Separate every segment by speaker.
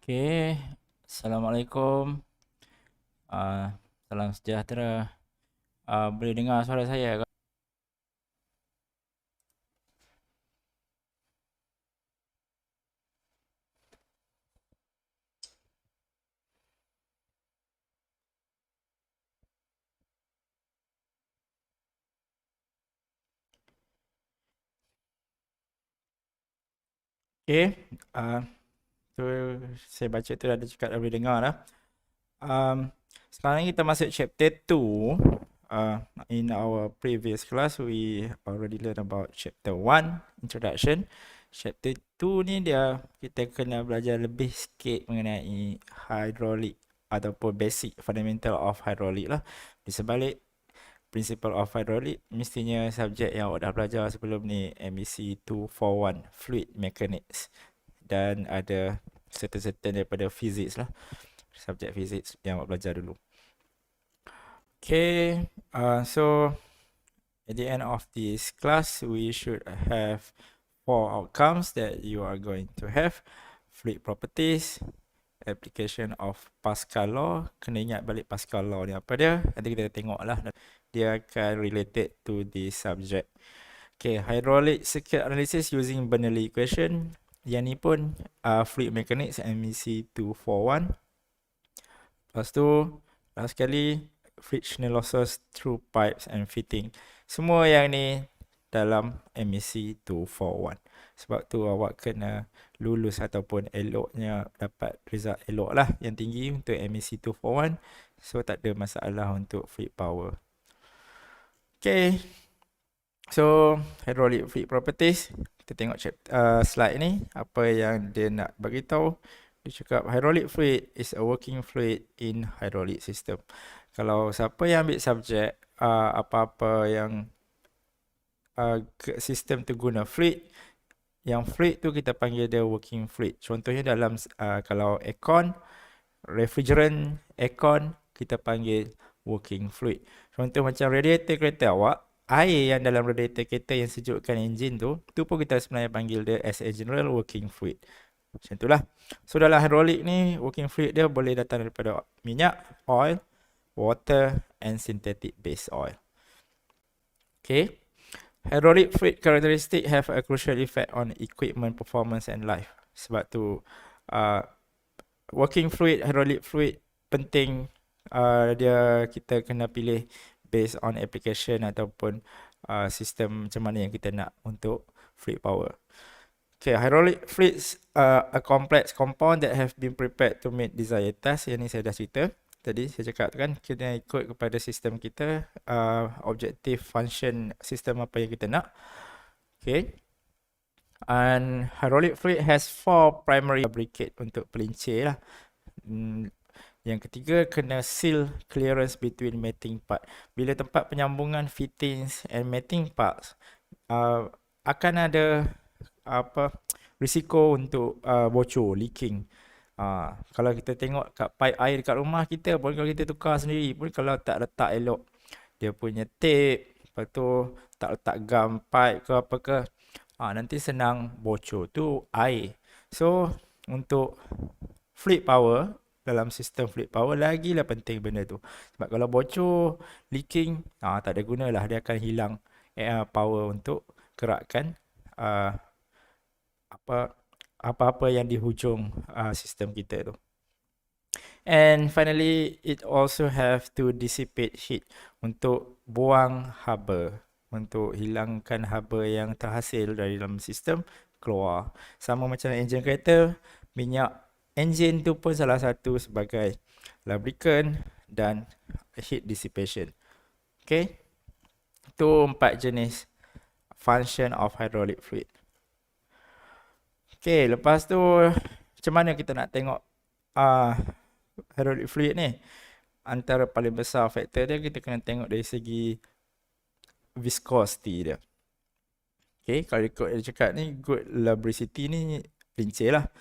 Speaker 1: Okey, Assalamualaikum. Salam sejahtera. Boleh dengar suara saya ke? Okey, ah, tu saya baca tu ada cakap dah boleh dengar dah. Sekarang ni kita masuk chapter 2. In our previous class, we already learn about chapter 1, introduction. Chapter 2 ni kita kena belajar lebih sikit mengenai hydraulic ataupun basic fundamental of hydraulic lah. Di sebalik Principle of Hydraulic, mestinya subjek yang awak dah belajar sebelum ni MEC 241 Fluid Mechanics, dan ada certain daripada physics lah, subjek physics yang awak belajar dulu. Okay, so at the end of this class we should have 4 outcomes that you are going to have: fluid properties, application of Pascal law. Kena ingat balik Pascal law ni apa dia, nanti kita tengok lah, dia akan related to this subject. Okay, hydraulic circuit analysis using Bernoulli equation. Yang ni pun fluid mechanics MEC 241. Lepas tu last sekali frictional losses through pipes and fitting. Semua yang ni dalam MEC 241. Sebab tu awak kena lulus ataupun eloknya dapat result elok lah yang tinggi untuk MEC 241. So tak ada masalah untuk fluid power. Okay, so hydraulic fluid properties. Kita tengok slide ni, apa yang dia nak bagi tahu. Dia cakap hydraulic fluid is a working fluid in hydraulic system. Kalau siapa yang ambil subjek apa-apa yang sistem tu guna fluid, yang fluid tu kita panggil dia working fluid. Contohnya dalam kalau aircon, refrigerant aircon, kita panggil working fluid. Contoh macam radiator kereta awak, air yang dalam radiator kereta yang sejukkan enjin tu pun kita sebenarnya panggil dia as a general working fluid. Macam itulah. So dalam hydraulic ni, working fluid dia boleh datang daripada minyak, oil, water and synthetic base oil. Okay. Hydraulic fluid characteristic have a crucial effect on equipment performance and life. Sebab tu working fluid, hydraulic fluid penting. Dia kita kena pilih based on application ataupun sistem macam mana yang kita nak untuk fluid power. Okay, hydraulic fluids a complex compound that have been prepared to meet desired task. Yang ni saya dah cerita tadi, saya cakap kan kena ikut kepada sistem kita, objective function sistem apa yang kita nak. Okay, and hydraulic fluid has 4 primary lubricate untuk pelincir lah. Yang ketiga, kena seal clearance between mating part. Bila tempat penyambungan fittings and mating parts akan ada risiko untuk bocor, leaking. Kalau kita tengok kat pipe air dekat rumah kita pun, kalau kita tukar sendiri pun, kalau tak letak elok dia punya tape, lepas tu tak letak gum pipe ke apa ke, nanti senang bocor tu air. So untuk fluid power, dalam sistem fluid power lagilah penting benda tu. Sebab kalau bocor, leaking, tak ada gunalah, dia akan hilang power untuk gerakkan apa-apa yang di hujung sistem kita tu. And finally, it also have to dissipate heat, untuk buang haba, untuk hilangkan haba yang terhasil dari dalam sistem keluar. Sama macam enjin kereta, minyak enjin tu pun salah satu sebagai lubricant dan heat dissipation. Okay, itu 4 jenis function of hydraulic fluid. Okay, lepas tu macam mana kita nak tengok hydraulic fluid ni? Antara paling besar faktor dia, kita kena tengok dari segi viscosity dia. Okay, kalau ikut dia cakap ni, good lubricity ni pelincir lah.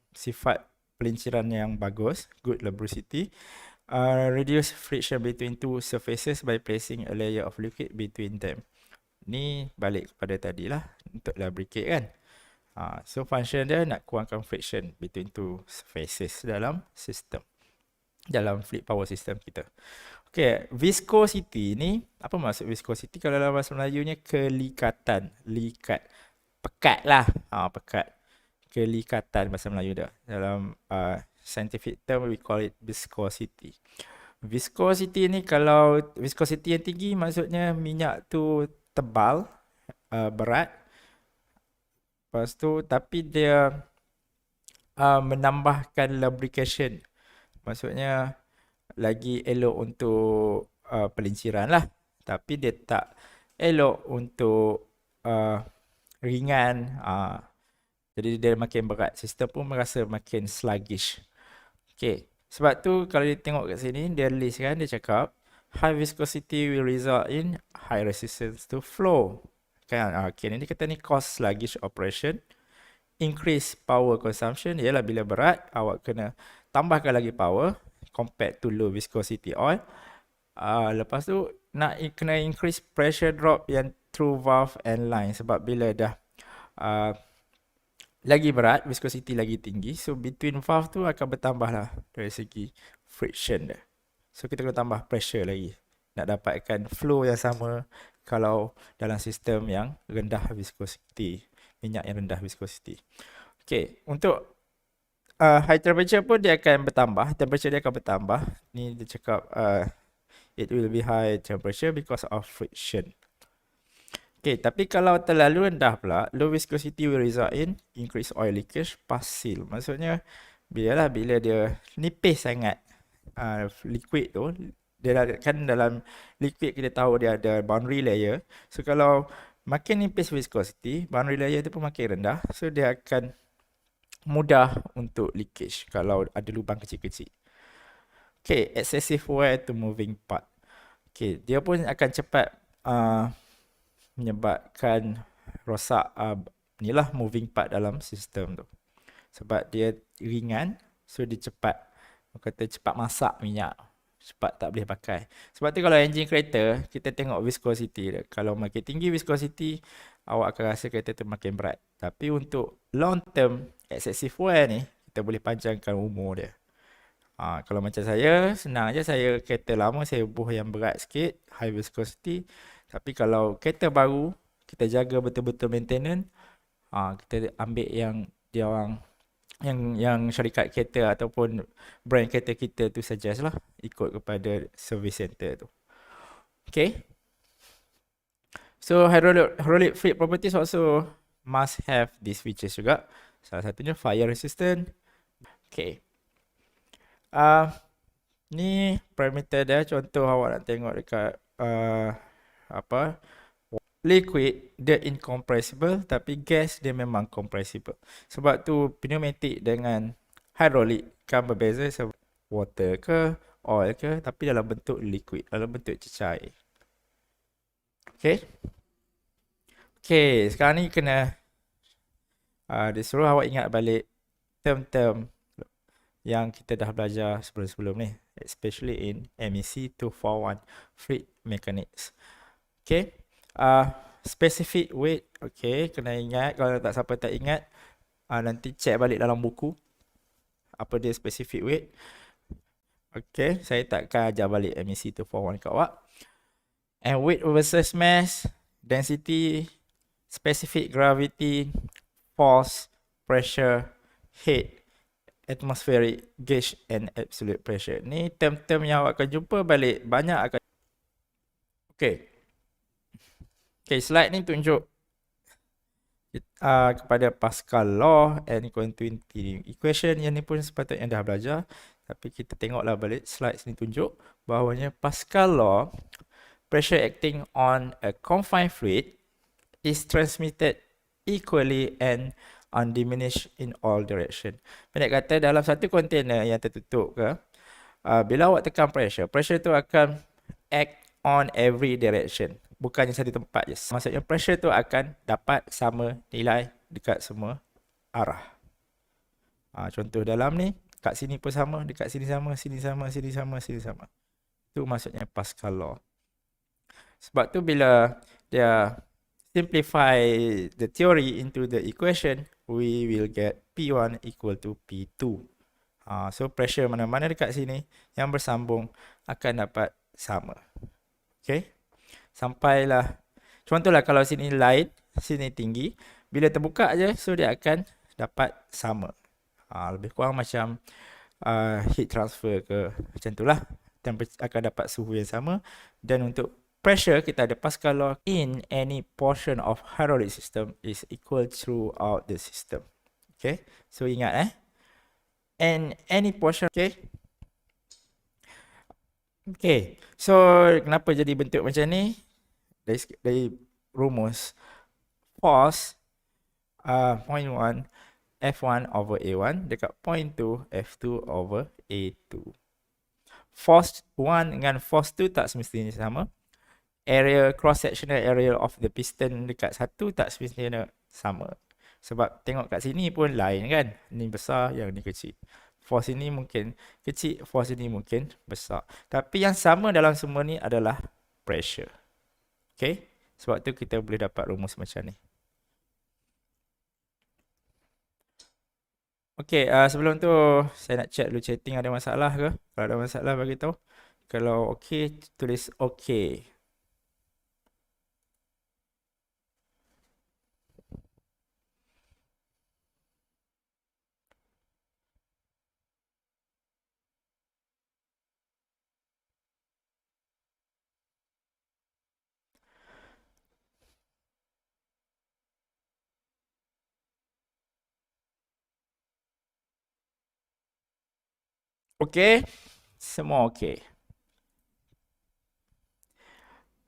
Speaker 1: Sifat pelinciran yang bagus, good lubricity. Reduce friction between two surfaces by placing a layer of liquid between them. Ni balik kepada tadi lah, untuk lubricate kan. So function dia nak kurangkan friction between two surfaces dalam sistem, dalam fluid power system kita. Okay, viscosity ni, apa maksud viscosity? Kalau dalam bahasa Melayunya kelikatan, likat, pekat lah, pekat, kelikatan bahasa Melayu dah. Dalam scientific term we call it viscosity. Viscosity ni, kalau viscosity yang tinggi maksudnya minyak tu tebal, berat. Lepas tu tapi dia menambahkan lubrication. Maksudnya lagi elok untuk pelinciran lah. Tapi dia tak elok untuk ringan. Jadi dia makin berat. Sistem pun merasa makin sluggish. Okay. Sebab tu kalau dia tengok kat sini, dia list kan, dia cakap high viscosity will result in high resistance to flow. Kan? Okay, ni dia kata ni cause sluggish operation, increase power consumption. Ialah bila berat, awak kena tambahkan lagi power compared to low viscosity oil. Lepas tu nak kena increase pressure drop yang through valve and line. Sebab bila dah lagi berat, viscosity lagi tinggi, so between valve tu akan bertambah lah dari segi friction dia. So kita kena tambah pressure lagi nak dapatkan flow yang sama kalau dalam sistem yang rendah viscosity, minyak yang rendah viscosity. Okay, untuk high temperature pun dia akan bertambah, temperature dia akan bertambah. Ni dia cakap it will be high temperature because of friction. Okay, tapi kalau terlalu rendah pula, low viscosity will result in increased oil leakage past seal. Maksudnya bila dia nipis sangat liquid tu, dia kan dalam liquid kita tahu dia ada boundary layer. So kalau makin nipis viscosity, boundary layer tu pun makin rendah, so dia akan mudah untuk leakage kalau ada lubang kecil-kecil. Okay, excessive wear to moving part. Okay, dia pun akan cepat menyebabkan rosak inilah moving part dalam sistem tu. Sebab dia ringan, so dia cepat, kata cepat masak minyak, cepat tak boleh pakai. Sebab tu kalau engine kereta, kita tengok viscosity dia. Kalau makin tinggi viscosity, awak akan rasa kereta tu makin berat. Tapi untuk long term excessive wear ni, kita boleh panjangkan umur dia. Kalau macam saya, senang je, saya kereta lama, saya buh yang berat sikit, high viscosity. Tapi kalau kereta baru, kita jaga betul-betul maintenance, kita ambil yang dia orang yang syarikat kereta ataupun brand kereta kita tu suggest lah, ikut kepada service center tu. Okay. So hydraulic fluid properties also must have these features juga. Salah satunya fire resistant. Okay. Ni parameter dia, contoh awak nak tengok dekat liquid dia incompressible, tapi gas dia memang compressible. Sebab tu pneumatic dengan hydraulic kan berbeza, sebab water ke oil ke, tapi dalam bentuk liquid, dalam bentuk cecair. Okay. Okay, sekarang ni kena dia suruh awak ingat balik term-term yang kita dah belajar sebelum-sebelum ni, especially in MEC 241 fluid mechanics. Okay. Specific weight, okay, kena ingat. Kalau tak siapa tak ingat, nanti check balik dalam buku apa dia specific weight. Okay, saya takkan ajar balik MEC 241 kat awak. And weight versus mass, density, specific gravity, force, pressure, heat, atmospheric gauge and absolute pressure. Ni term-term yang awak akan jumpa balik banyak akan. Okay. Okay, slide ni tunjuk kepada Pascal law and continuity equation. Yang ni pun sepatutnya dah belajar, tapi kita tengoklah balik slide ni tunjuk bahawanya Pascal law, pressure acting on a confined fluid is transmitted equally and undiminished in all direction. Pendek kata, dalam satu kontainer yang tertutup ke, bila awak tekan pressure tu akan act on every direction, bukannya satu tempat je. Maksudnya pressure tu akan dapat sama nilai dekat semua arah. Contoh dalam ni, kat sini pun sama, dekat sini sama, sini sama, sini sama, sini sama. Itu maksudnya Pascal law. Sebab tu bila dia simplify the theory into the equation, we will get P1 equal to P2. So pressure mana-mana dekat sini yang bersambung akan dapat sama. Okay. Sampailah. Contohlah kalau sini light, sini tinggi. Bila terbuka je, so dia akan dapat sama. Lebih kurang macam heat transfer ke macam tu lah. Akan dapat suhu yang sama. Dan untuk pressure, kita ada Pascal law in any portion of hydraulic system is equal throughout the system. Okay. So ingat and any portion. Okay. Okay. So kenapa jadi bentuk macam ni? Dari rumus force point 1 F1 over A1 dekat point 2 F2 over A2. Force 1 dengan force 2 tak semestinya sama. Area cross sectional area of the piston dekat satu tak semestinya sama. Sebab tengok kat sini pun lain kan. Ni besar, yang ni kecil. Force ini mungkin kecil, force ini mungkin besar. Tapi yang sama dalam semua ni adalah pressure. Okay, sebab tu kita boleh dapat rumus macam ni. Okay, sebelum tu saya nak check dulu chatting ada masalah ke? Kalau ada masalah bagi tahu. Kalau okay, tulis okay. Okay, semua okay.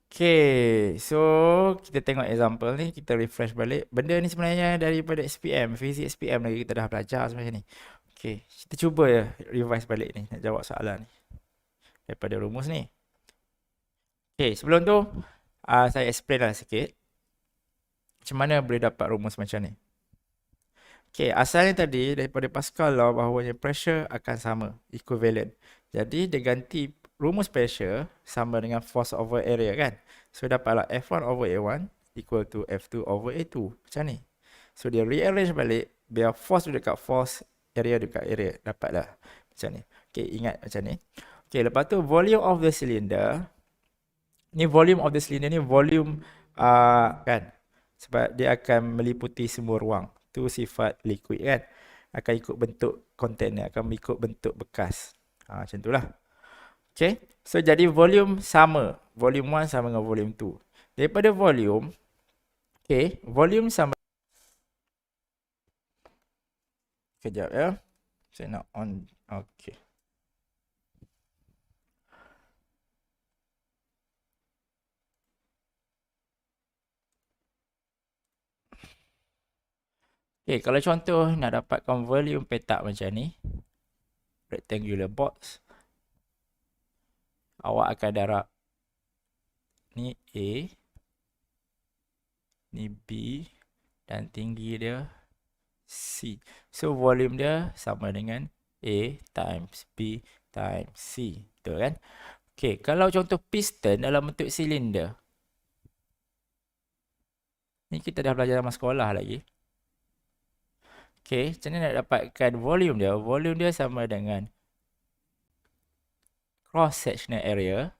Speaker 1: Okay, so kita tengok example ni, kita refresh balik. Benda ni sebenarnya daripada SPM, Physics SPM lagi kita dah belajar sebenarnya ni. Okay, kita cuba ya revise balik ni, nak jawab soalan ni daripada rumus ni. Okay, sebelum tu saya explain lah sikit macam mana boleh dapat rumus macam ni. Okay, asalnya tadi daripada Pascal law bahawanya pressure akan sama, equivalent. Jadi dia ganti rumus pressure sama dengan force over area kan. So dapatlah F1 over A1 equal to F2 over A2. Macam ni. So dia rearrange balik biar force dekat force, area dekat area. Dapatlah macam ni. Okay, ingat macam ni. Okay, lepas tu volume of the cylinder. Ni volume of the cylinder ni volume kan. Sebab dia akan meliputi semua ruang. Tu sifat liquid kan. Akan ikut bentuk container, akan ikut bentuk bekas. Macam tu lah. Okay. So jadi volume sama. Volume 1 sama dengan volume 2. Daripada volume. Okay. Volume sama. Kejap ya. Saya nak on. Okay. Okay, kalau contoh nak dapatkan volume petak macam ni, rectangular box, awak akan darab ni A, ni B, dan tinggi dia C. So volume dia sama dengan A times B times C. Betul kan? Okay, kalau contoh piston dalam bentuk silinder, ni kita dah belajar dalam sekolah lagi. Okay, macam mana nak dapatkan volume dia? Volume dia sama dengan cross sectional area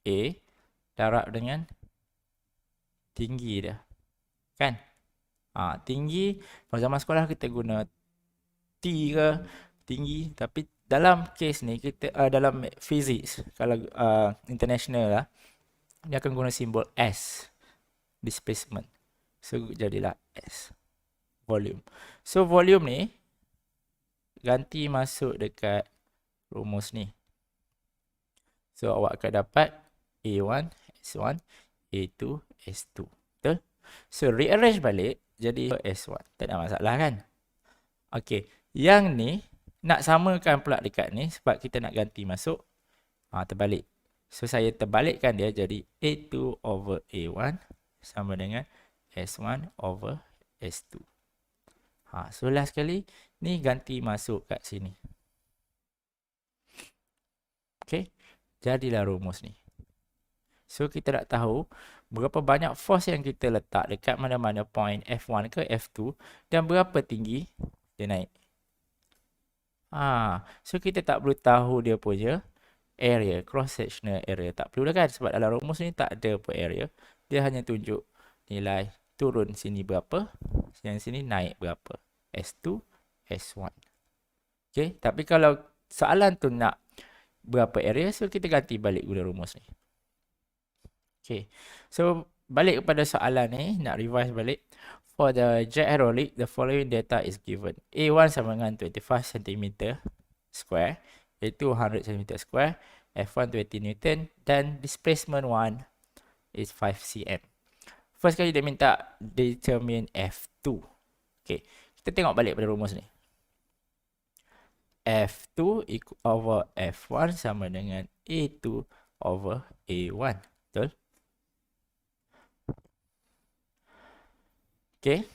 Speaker 1: A darab dengan tinggi dia. Kan? Tinggi, kalau zaman sekolah kita guna T ke tinggi, tapi dalam case ni kita dalam physics, kalau international lah, dia akan guna simbol S, displacement. So jadilah S, volume. So volume ni ganti masuk dekat rumus ni. So awak akan dapat A1 S1 A2 S2. Betul? So rearrange balik jadi S1. Tak ada masalah kan? Okey, yang ni nak samakan pula dekat ni sebab kita nak ganti masuk. Terbalik. So saya terbalikkan dia jadi A2 over A1 sama dengan S1 over S2. So last sekali ni ganti masuk kat sini. Okey, jadilah rumus ni. So kita nak tahu berapa banyak force yang kita letak dekat mana-mana point F1 ke F2 dan berapa tinggi dia naik. So kita tak perlu tahu dia punya area, cross sectional area. Tak perlu dah kan, sebab dalam rumus ni tak ada apa area. Dia hanya tunjuk nilai turun sini berapa, yang sini naik berapa. S2, S1. Okay, tapi kalau soalan tu nak berapa area, so kita ganti balik guna rumus ni. Okay, so balik kepada soalan ni, nak revise balik. For the jet aerolik, the following data is given. A1 sama dengan 25 cm square, iaitu 100 cm square, F1 20 Newton, dan displacement 1 is 5 cm. First kali dia minta determine F2. Okay, kita tengok balik pada rumus ni. F2 over F1 sama dengan A2 over A1. Betul? Okay.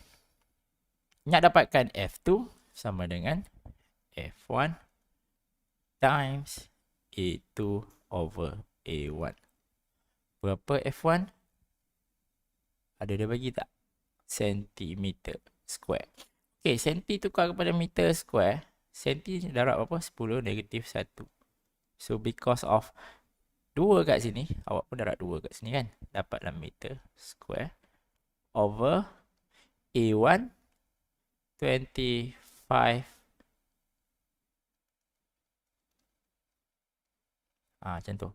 Speaker 1: Nak dapatkan F2 sama dengan F1 times A2 over A1. Berapa F1? Ada dia bagi tak? Centimeter square. Okay, senti tukar kepada meter square. Senti darab berapa? 10 negatif 1. So, because of 2 kat sini, awak pun darab 2 kat sini kan? Dapatlah meter square over A1 25 macam tu.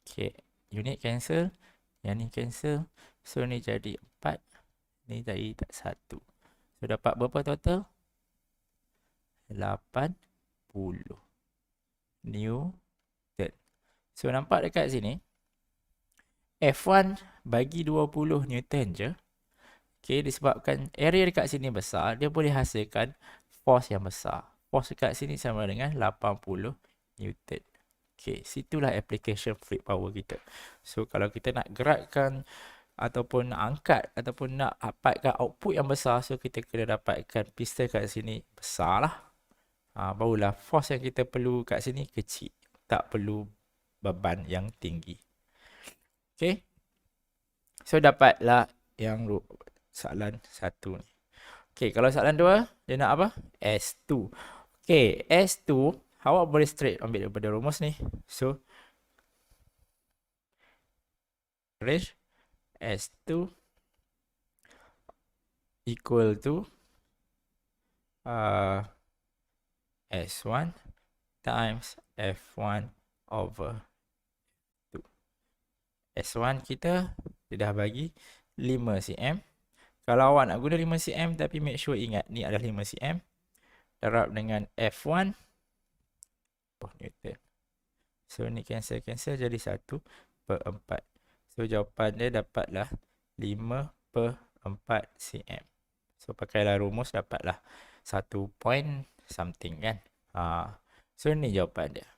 Speaker 1: Okay, unit cancel, yang ni cancel, so ni jadi 4, ni jadi tak 1. So dapat berapa total? 80 Newton. So nampak dekat sini F1 bagi 20 Newton je. Okay, disebabkan area dekat sini besar, dia boleh hasilkan force yang besar. Force dekat sini sama dengan 80 Newton. Okay, situlah application fluid power kita. So kalau kita nak gerakkan ataupun nak angkat ataupun nak dapatkan output yang besar, so kita kena dapatkan piston kat sini besar lah. Barulah force yang kita perlu kat sini kecil. Tak perlu beban yang tinggi. Okay, so dapatlah yang soalan 1 ni. Okay, kalau soalan 2, dia nak apa? S2. Okay, S2, awak boleh straight ambil daripada rumus ni. So, range S2 equal to S1 times F1 over 2. S1 kita, dia dah bagi 5 cm. Kalau awak nak guna 5 cm, tapi make sure ingat ni adalah 5 cm. Darab dengan F1 Newton. So ni cancel jadi 1/4. So jawapan dia dapatlah 5/4 cm. So pakailah rumus, dapatlah 1 point something kan. So ni jawapan dia.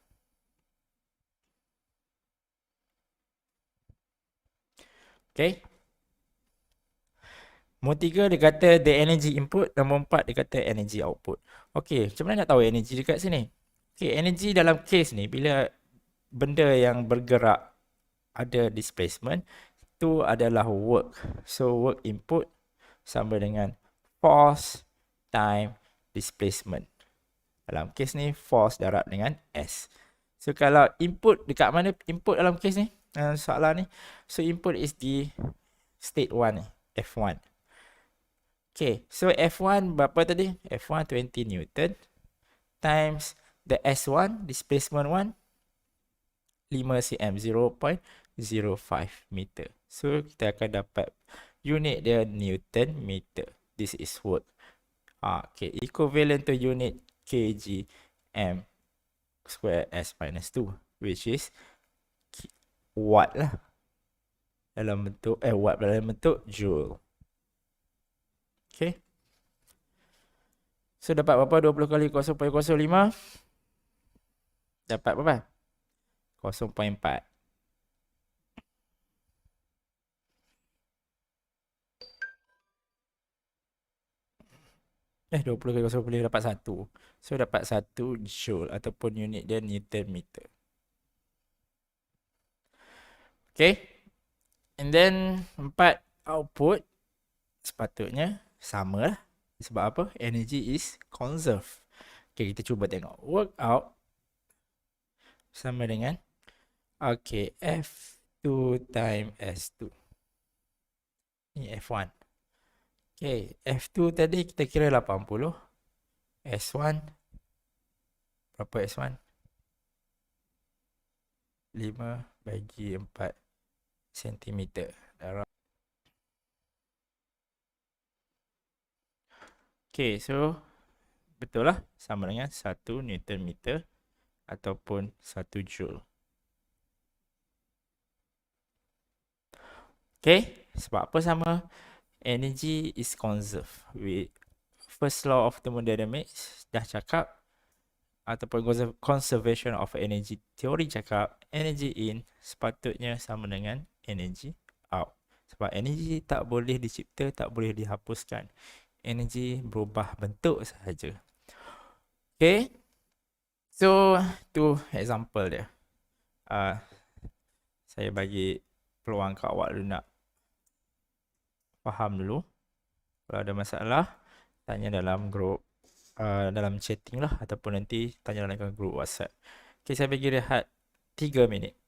Speaker 1: Okay. Nombor 3 dia kata the energy input. Nombor 4 dia kata energy output. Okay, macam mana nak tahu energy dekat sini? Okay, energy dalam case ni, bila benda yang bergerak ada displacement, itu adalah work. So, work input sama dengan force time displacement. Dalam case ni, force darab dengan S. So, kalau input dekat mana input dalam case ni? Soalan ni. So, input is di state 1 ni, F1. Okay, so F1 berapa tadi? F1 20 Newton times the S1, displacement 1, 5 cm, 0.05 meter. So, kita akan dapat unit dia Newton meter. This is work. Okay, equivalent to unit kg m square s minus 2, which is watt lah. Dalam bentuk, watt dalam bentuk joule. Okay. So, dapat berapa? 20 kali 0.05. Dapat berapa? 0.4. Eh, 20 kali 0 boleh dapat 1. So, dapat 1 joule ataupun unit dia Newton meter. Okay. And then 4 output sepatutnya sama lah. Sebab apa? Energy is conserved. Okay, kita cuba tengok. Work out sama dengan okay, F2 time S2. Ni F1. Okay, F2 tadi kita kira 80. S1 berapa S1? 5 bagi 4 cm. Okay, so betul lah, sama dengan 1 Newton meter ataupun 1 joule. Okay, sebab apa sama? Energy is conserved. First law of thermodynamics dah cakap, ataupun conservation of energy teori cakap, energy in sepatutnya sama dengan energy out. Sebab energy tak boleh dicipta, tak boleh dihapuskan. Energy berubah bentuk sahaja. Okay, so tu example dia. Saya bagi peluang kat awak dulu nak faham dulu. Kalau ada masalah, tanya dalam grup, dalam chatting lah, ataupun nanti tanya dalam grup WhatsApp. Okay, saya bagi rehat 3 minit.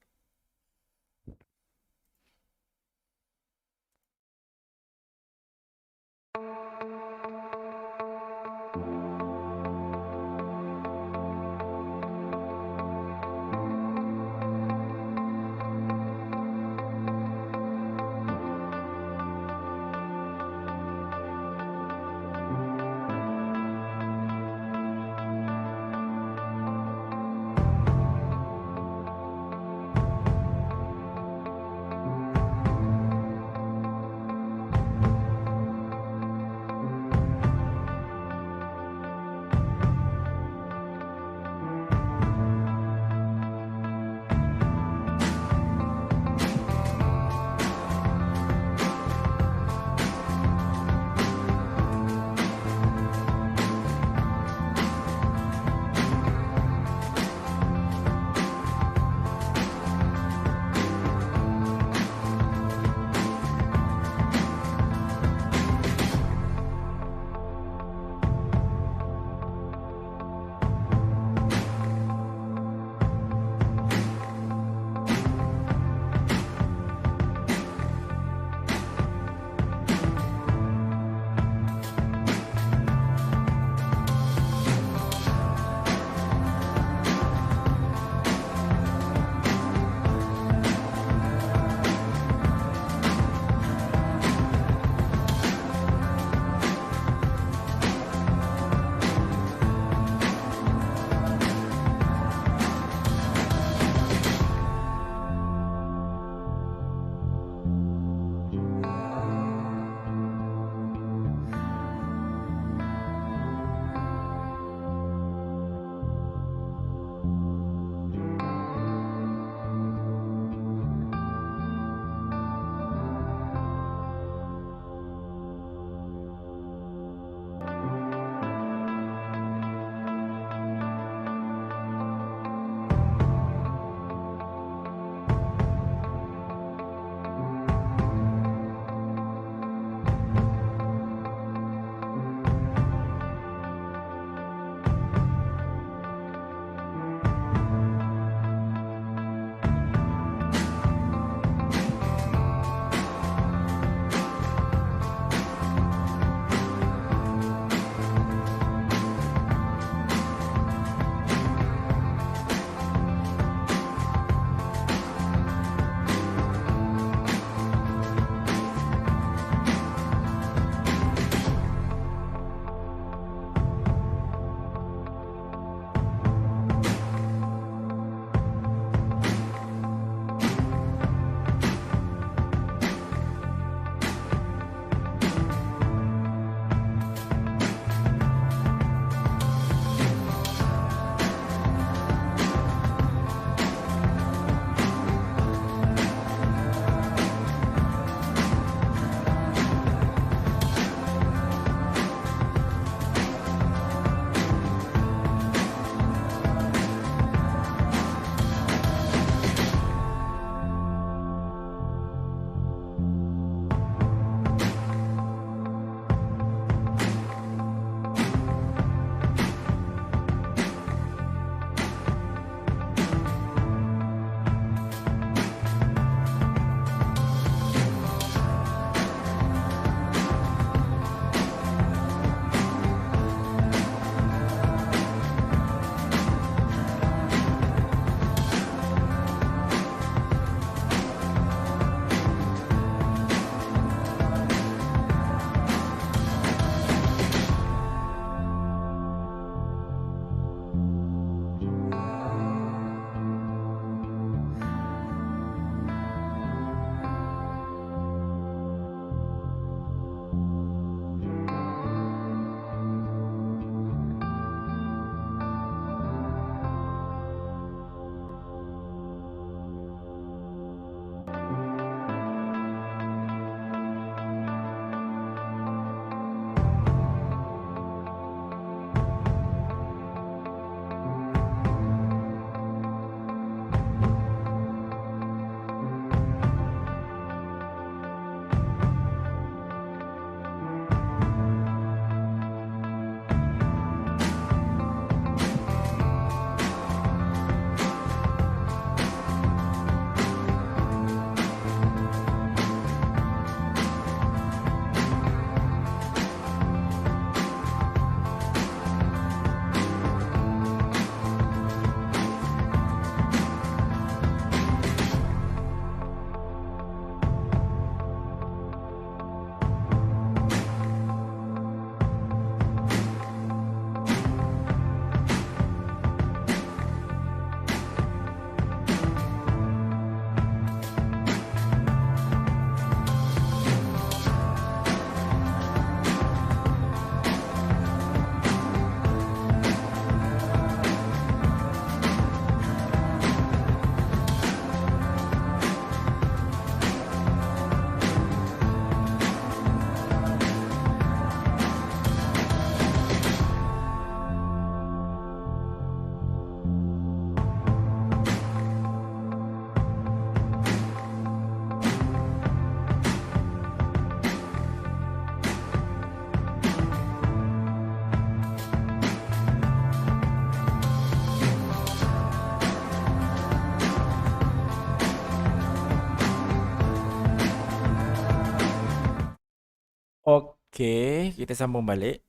Speaker 1: Okey, kita sambung balik.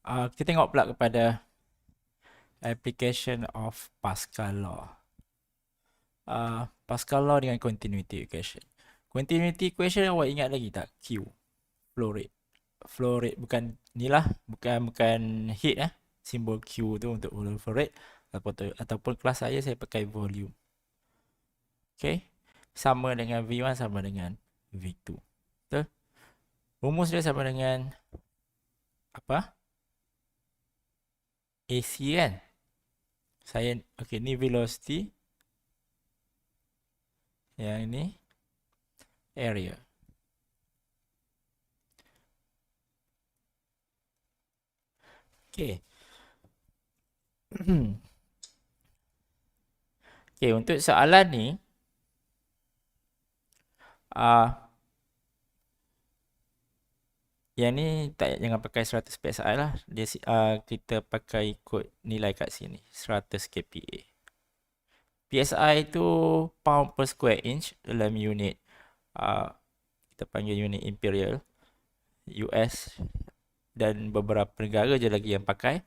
Speaker 1: Kita tengok pula kepada application of Pascal law. Pascal law dengan continuity equation. Continuity equation awak ingat lagi tak? Q, flow rate. Flow rate bukan ni lah, bukan heat simbol Q tu untuk flow rate, ataupun kelas saya pakai volume. Okay, sama dengan V1 sama dengan V2. Betul? Rumus dia sama dengan apa? AC kan? Okay, ni velocity. Yang ini area. Okay. Okay, untuk soalan ni, yang ni jangan pakai 100 PSI lah. Kita pakai ikut nilai kat sini, 100 kPa. PSI tu pound per square inch dalam unit, kita panggil unit imperial, US, dan beberapa negara je lagi yang pakai,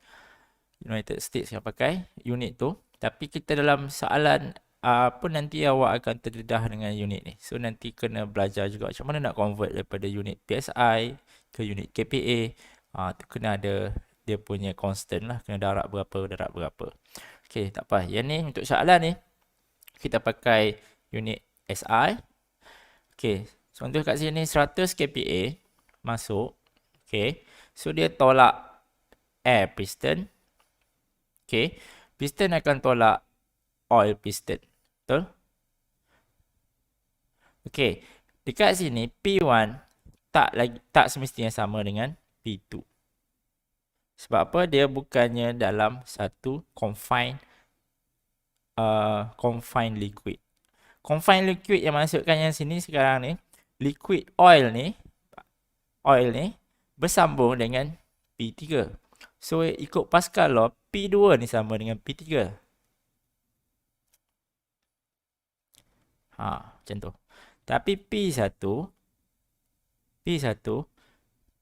Speaker 1: United States yang pakai unit tu. Tapi kita dalam soalan pun nanti awak akan terdedah dengan unit ni. So nanti kena belajar juga macam mana nak convert daripada unit PSI ke unit KPA. Tu kena ada dia punya constant lah, kena darab berapa. Okay, tak apa. Yang ni untuk soalan ni kita pakai unit SI. Okay, contoh kat sini 100 kPa masuk. Okay, so dia tolak air piston. Okay, piston akan tolak oil piston. Betul? Okay, dekat sini P1 tak semestinya sama dengan P2. Sebab apa? Dia bukannya dalam satu confined liquid. Confined liquid yang masukkan yang sini sekarang ni, liquid oil ni bersambung dengan P3. So ikut Pascal law, P2 ni sama dengan P3. Macam tu. Tapi P1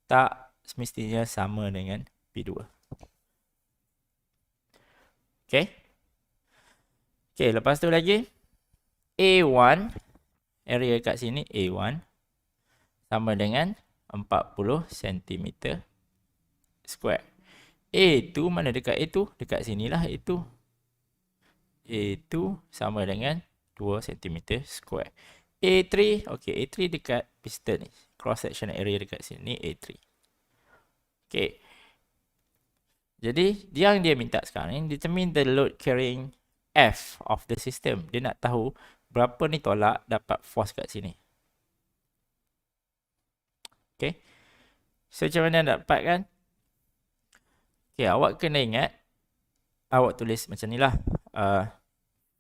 Speaker 1: tak semestinya sama dengan P2. Okay. Okay, lepas tu lagi A1, area kat sini A1 sama dengan 40 cm square. A2 mana dekat A2? Dekat sinilah A2. A2 sama dengan 2 cm square. A3, okay, A3 dekat piston ni. Cross section area dekat sini A3. Okay. Jadi, yang dia minta sekarang ni, determine the load carrying F of the system. Dia nak tahu berapa ni tolak dapat force kat sini. Okay. So, macam mana nak dapat kan? Okay, awak kena ingat. Awak tulis macam ni lah.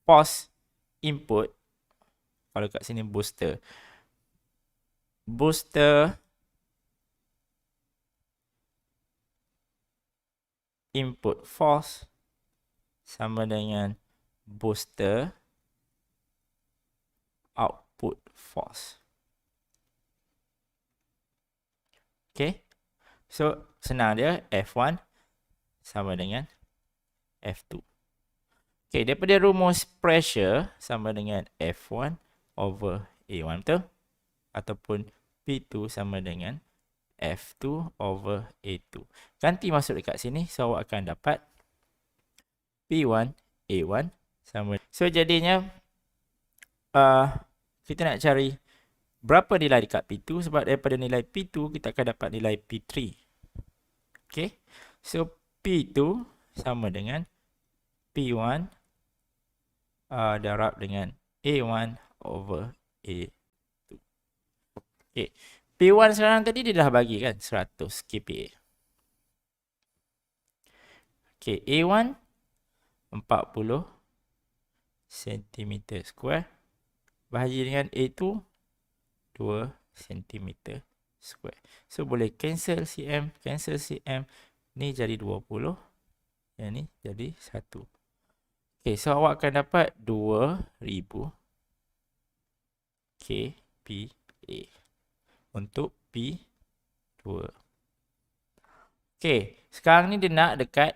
Speaker 1: Force input. Kalau kat sini booster. Booster input force sama dengan booster output force. Okay. So, senang dia. F1 sama dengan F2. Okay, daripada rumus pressure sama dengan F1 over A1, betul? Ataupun P2 sama dengan F2 over A2. Ganti masuk dekat sini, so awak akan dapat P1 A1 sama. So jadinya kita nak cari berapa nilai dekat P2, sebab daripada nilai P2 kita akan dapat nilai P3. Okay, so P2 sama dengan P1 darab dengan A1 over A2. Okay, P1 sekarang tadi dia dah bagi kan 100 kPa. Okay, A1 40 cm square bahagi dengan A2 2 cm square. So boleh cancel cm, ni jadi 20, yang ni jadi 1. Okay, so awak akan dapat 2000 kPa untuk P2. 2. Okay, sekarang ni dia nak dekat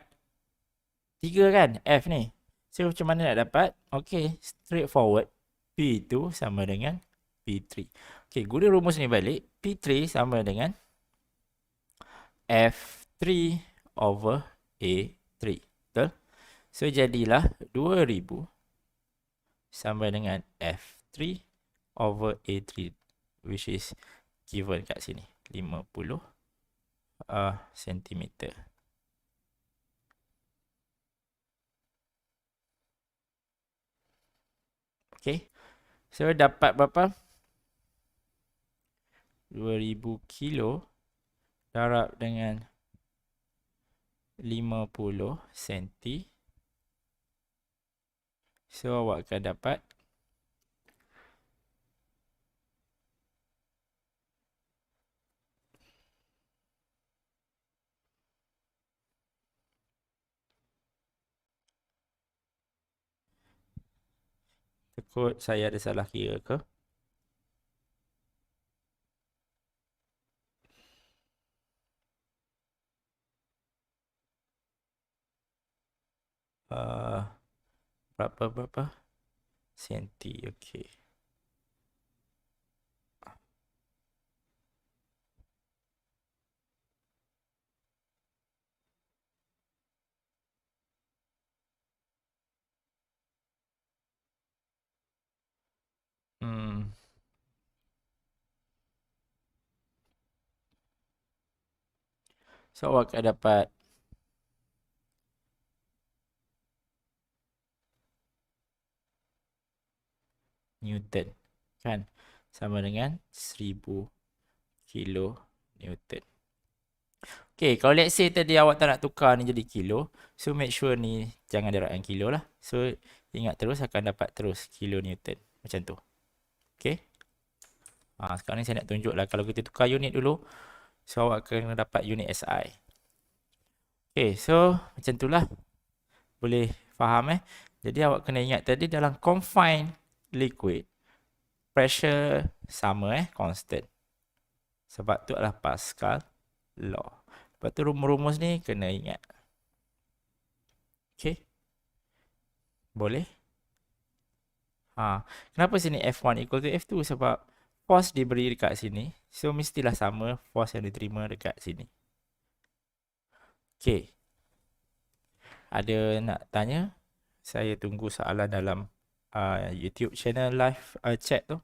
Speaker 1: 3 kan, F ni. So, macam mana nak dapat? Okay, straightforward. P2 sama dengan P3. Okay, guna rumus ni balik. P3 sama dengan F3 over A3. Betul? So, jadilah 2000 sama dengan F3 over A3, which is given kat sini. 50 sentimeter. Okay. So, dapat berapa? 2000 kilo darab dengan 50 senti. So, awak akan dapat takut saya ada salah kira ke? Berapa senti? Okay. So, awak akan dapat Newton. Kan? Sama dengan 1000 kilo Newton. Okay, kalau let's say tadi awak tak nak tukar ni jadi kilo. So, make sure ni jangan dirapkan kilo lah. So, ingat terus akan dapat terus kilo Newton. Macam tu. Okay. Sekarang ni saya nak tunjuk lah. Kalau kita tukar unit dulu. So, awak akan dapat unit SI. Okay, so macam tu lah. Boleh faham Jadi, awak kena ingat tadi dalam confined liquid, pressure sama constant. Sebab tu adalah Pascal law. Lepas tu rumus ni kena ingat. Okay. Boleh? Kenapa sini F1 equal to F2? Sebab force diberi dekat sini. So, mestilah sama force yang diterima dekat sini. Okay. Ada nak tanya? Saya tunggu soalan dalam YouTube channel live chat tu.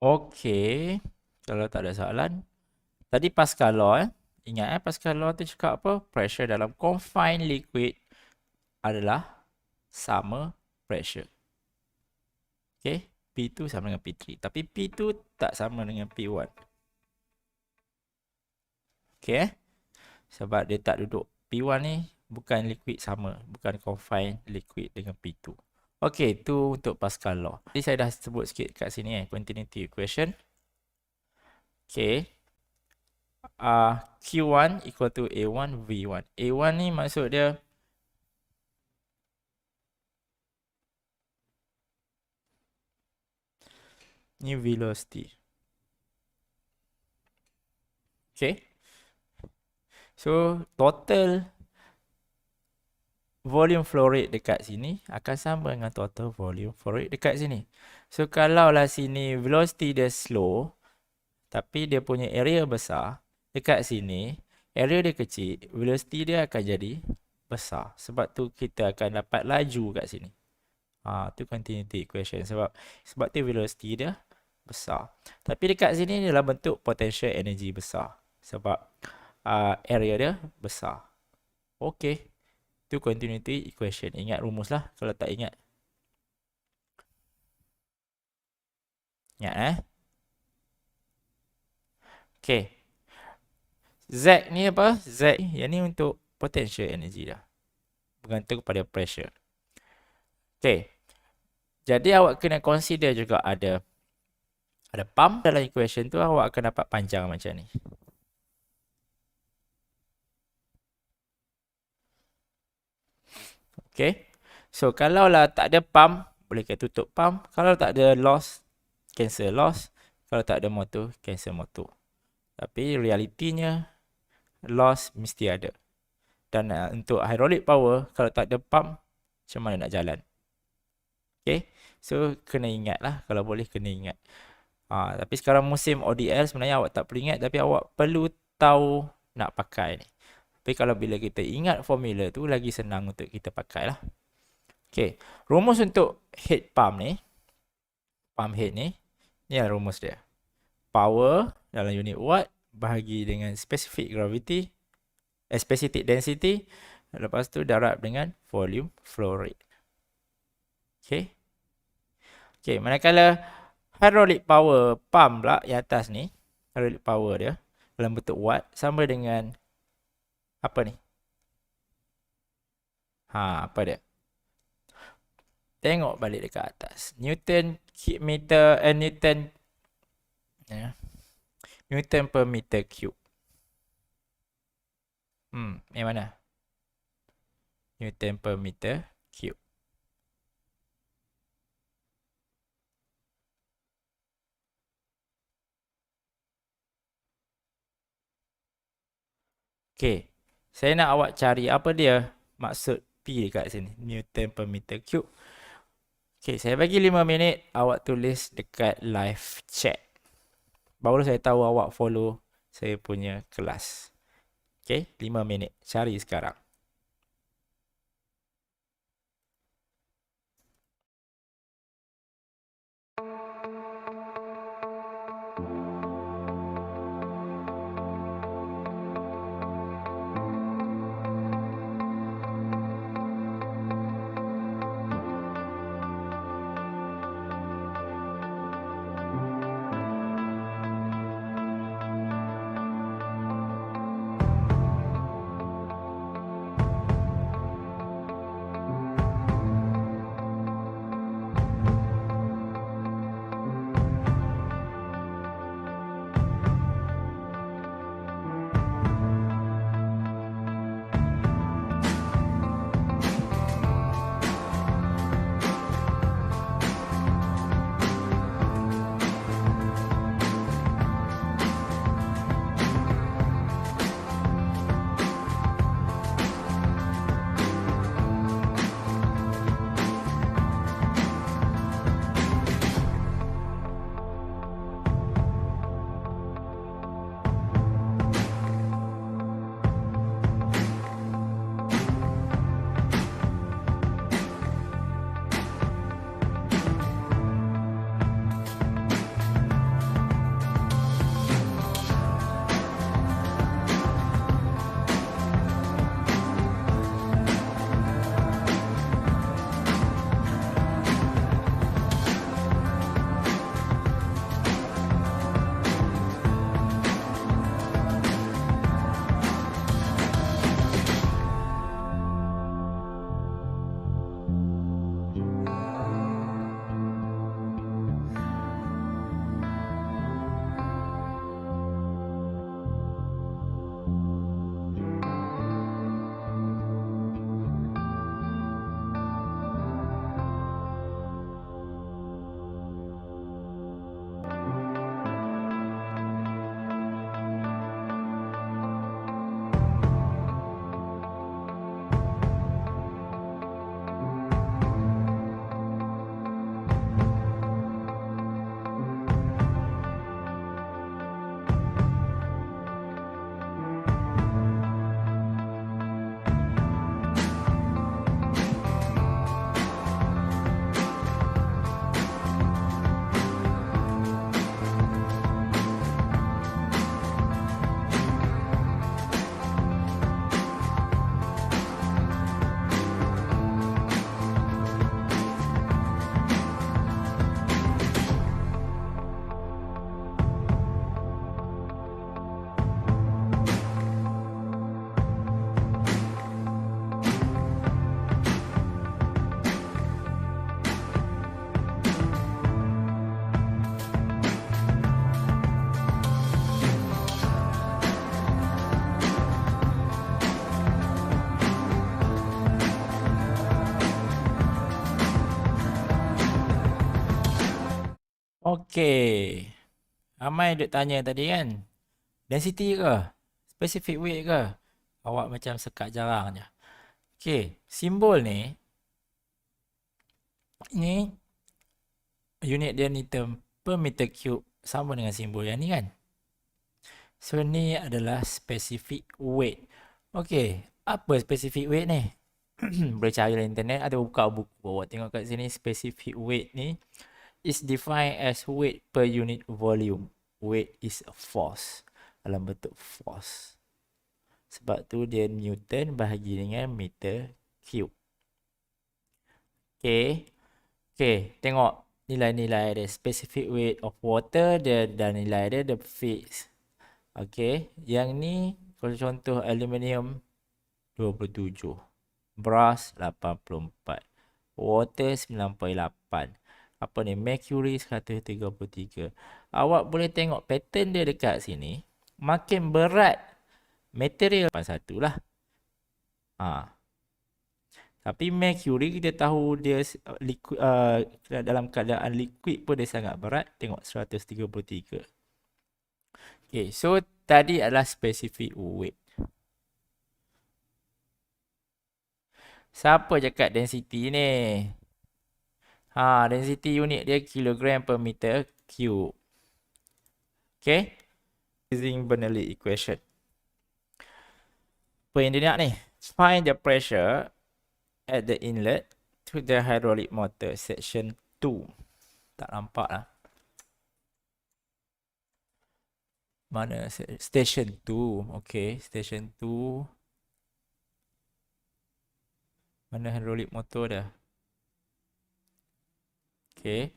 Speaker 1: Okey. Kalau tak ada soalan. Tadi Pascal law Ingat Pascal law tu cakap apa? Pressure dalam confined liquid adalah sama pressure. Okey. P2 sama dengan P3. Tapi P2 tak sama dengan P1. Okey Sebab dia tak duduk. P1 ni bukan liquid sama, bukan confined liquid dengan P2. Okey, tu untuk Pascal law. Jadi saya dah sebut sikit kat sini continuity equation. Okey. Q1 equal to A1 V1. A1 ni maksud dia ni velocity. Okay. So, total volume flow rate dekat sini akan sama dengan total volume flow rate dekat sini. So, kalau lah sini velocity dia slow, tapi dia punya area besar, dekat sini, area dia kecil, velocity dia akan jadi besar. Sebab tu kita akan dapat laju kat sini. Tu continuity equation. Sebab tu velocity dia besar. Tapi dekat sini adalah bentuk potential energy besar. Sebab area dia besar. Okey. Tu continuity equation. Ingat rumus lah kalau tak ingat. Ingat Okey. Z ni apa? Z yang ni untuk potential energy dah. Bergantung kepada pressure. Okey. Jadi awak kena consider juga ada pump dalam equation tu, awak akan dapat panjang macam ni. Okay. So, kalau lah tak ada pump, boleh kita tutup pump. Kalau tak ada loss, cancel loss. Kalau tak ada motor, cancel motor. Tapi realitinya, loss mesti ada. Dan untuk hydraulic power, kalau tak ada pump, macam mana nak jalan? Okay. So, kena ingat lah. Kalau boleh, kena ingat. Tapi sekarang musim ODL, sebenarnya awak tak perlu ingat. Tapi awak perlu tahu nak pakai ni. Tapi kalau bila kita ingat formula tu, lagi senang untuk kita pakai lah. Okay, rumus untuk head pump ni, pump head ni adalah rumus dia. Power dalam unit watt bahagi dengan specific gravity, specific density, lepas tu darab dengan volume flow rate. Okay. Okay, manakala hydraulic power pump pula yang atas ni, hydraulic power dia dalam bentuk watt sama dengan apa ni? Apa dia? Tengok balik dekat atas. Newton meter Newton per meter cube. Yang mana? Newton per meter cube. Okay. Saya nak awak cari apa dia maksud P dekat sini. Newton per meter cube. Okay, saya bagi 5 minit, awak tulis dekat live chat. Baru saya tahu awak follow saya punya kelas. Okay, 5 minit. Cari sekarang. Okey. Ramai duk tanya tadi kan. Density ke? Specific weight ke? Awak macam sekat jarang je. Okey, simbol ni unit dia Newton per meter cube sama dengan simbol yang ni kan. So ni adalah specific weight. Okey, apa specific weight ni? Boleh cari dalam internet atau buka buku. Awak tengok kat sini specific weight ni is defined as weight per unit volume. Weight is a force. Dalam bentuk force. Sebab tu dia Newton bahagi dengan meter cube. Okay. Okay. Tengok nilai-nilai dia. Specific weight of water dia dan nilai dia the fixed. Okay. Yang ni kalau contoh aluminium 27. Brass 84. Water 98. Apa ni? Mercury 133. Awak boleh tengok pattern dia dekat sini. Makin berat material 81 lah. Tapi mercury kita tahu dia liquid, dalam keadaan liquid pun dia sangat berat. Tengok 133. Okay, so tadi adalah specific weight. Siapa cakap density ni? Density unit dia kilogram per meter cube. Okay. Using Bernoulli equation. Apa yang dia nak ni? Find the pressure at the inlet to the hydraulic motor section 2. Tak nampak lah. Mana? Station 2. Okay. Station 2. Mana hydraulic motor dah? Okay.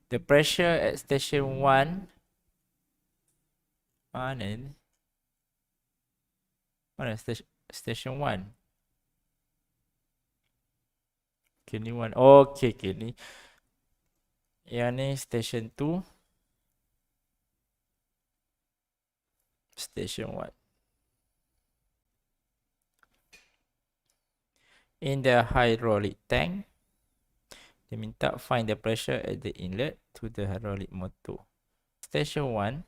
Speaker 1: The pressure at station 1. Mana ni? Mana station 1? Okay, ni 1. Okay, okay, ni. Yang ni station 2. Station 1. In the hydraulic tank, dia minta find the pressure at the inlet to the hydraulic motor. Station 1.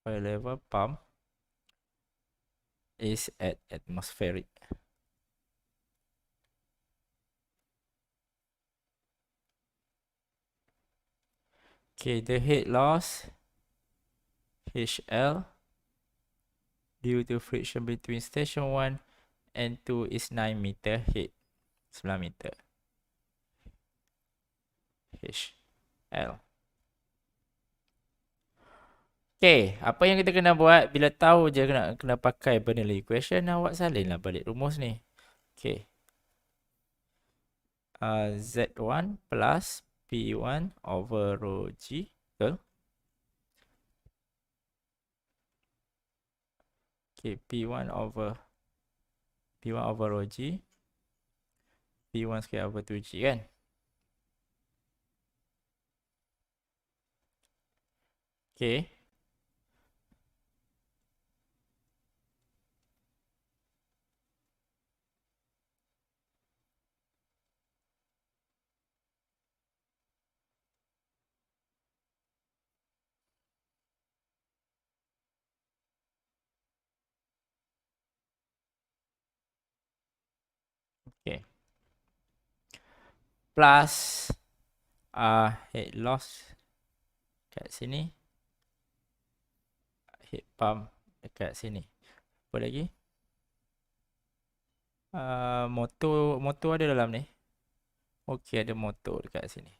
Speaker 1: Oil level pump is at atmospheric. Okay, the head loss HL due to friction between station 1 and 2 is 9 meter head. 9 meter. HL. Okay, apa yang kita kena buat bila tahu je kena pakai Bernoulli equation, awak salinlah balik rumus ni. Okay. Z1 plus P1 over rho G. Betul? Okay, P1 over rho G. P1 square over 2G kan? Okay. Okay. Plus head loss kat sini. Head pump dekat sini. Apa lagi? Motor ada dalam ni. Okey, ada motor dekat sini.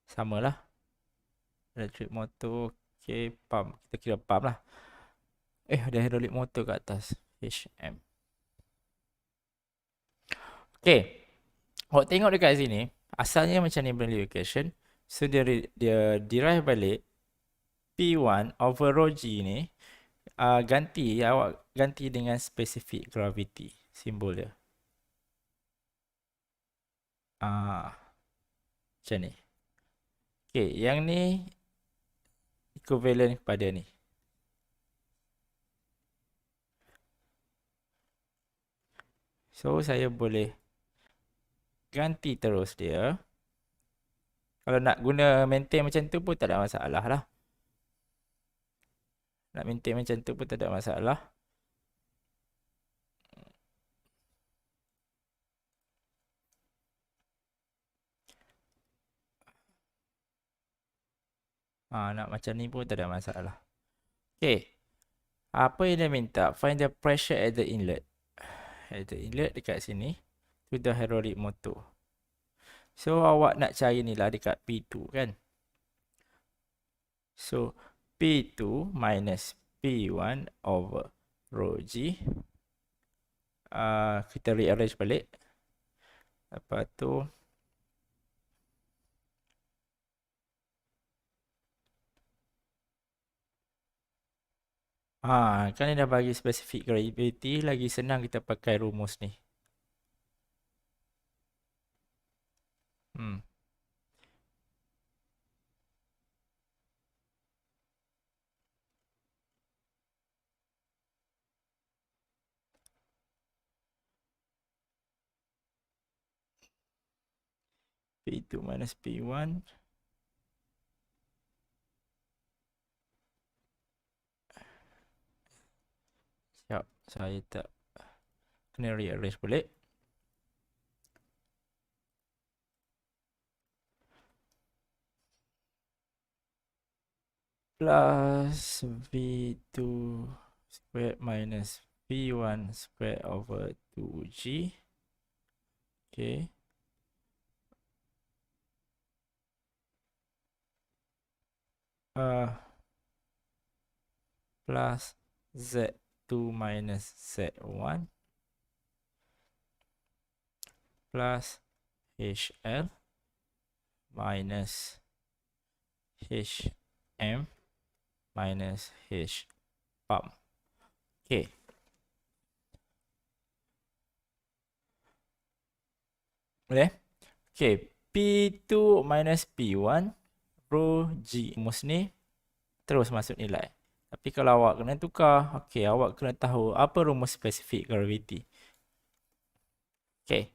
Speaker 1: Samalah. Electric motor. Okey, pump. Kita kira pump lah. Ada hydraulic motor kat atas. HM. Okey. Awak tengok dekat sini. Asalnya macam ni Bernoulli equation. So dia derive balik. P1 over rho G ni. Awak ganti dengan specific gravity. Simbol dia. Macam ni. Okay, yang ni equivalent kepada ni. So saya boleh ganti terus dia. Kalau nak guna maintain macam tu pun tak ada masalah lah. Nak maintain macam tu pun tak ada masalah. Nak macam ni pun tak ada masalah. Okay. Apa yang dia minta? Find the pressure at the inlet. At the inlet dekat sini. To the hydraulic motor. So awak nak cari ni lah dekat P2 kan. So P2 minus P1 over rho G. Kita rearrange balik. Lepas tu kan dia dah bagi specific gravity, lagi senang kita pakai rumus ni. P2 minus P1. Siap, saya tak kena rearrange balik. Plus V2 squared minus V1 squared over 2G. Okay. Plus Z2 minus Z1 plus HL minus HM minus H pump. Okay. Boleh? Okay. P2 minus P1 rho G. Rumus ni terus masuk nilai. Tapi kalau awak kena tukar, okay, awak kena tahu apa rumus spesifik gravity. Okay.